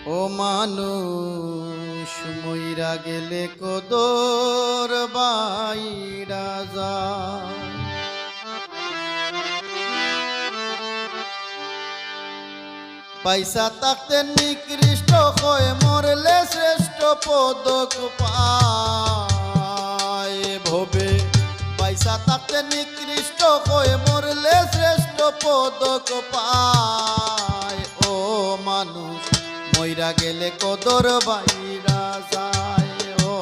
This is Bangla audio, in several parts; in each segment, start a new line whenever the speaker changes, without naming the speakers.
ও মানুষ মইরা গেলে কদর বাইরা যায়। পয়সা থাকতে নিকৃষ্ট হয়ে মরলে শ্রেষ্ঠ পদক পায় ভবে। পয়সা থাকতে নিকৃষ্ট হয়ে মরলে শ্রেষ্ঠ পদক পায়। ও মানুষ মইরা গেলে কদর বাইরা যায়। ও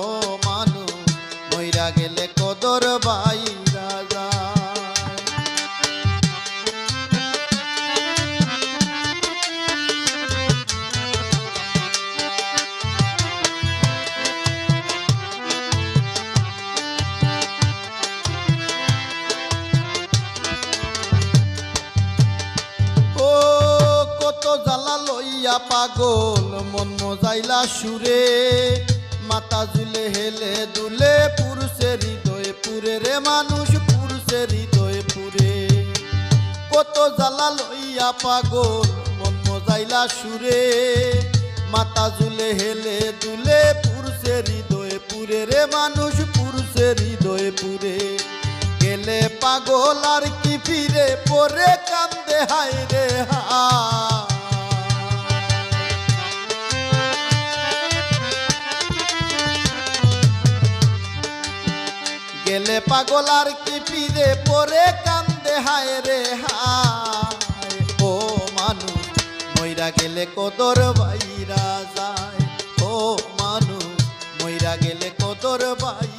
মানুষ মইরা গেলে কদর বাইরা যায়। পাগল মন মজাইলা সুরে, মাথা ঝুলে হেলে দুলে পুরুষের হৃদয়ে পুরে রে মানুষ পুরুষের হৃদয়ে পুরে। কত জ্বালা লইয়া পাগল মন মজাইলা সুরে, মাথা ঝুলে হেলে দুলে পুরুষের হৃদয়ে পুরে রে মানুষ পুরুষের হৃদয়ে পুরে। গেলে পাগল আর কি ফিরে পরে কান্দে হায় রে হা। গেলে পাগল আর কি ফিরে পরে কান্দে হায় রে হায়। ও মানুষ মইরা গেলে কদর বাইরা যায়। ও মানুষ মইরা গেলে কদর বাই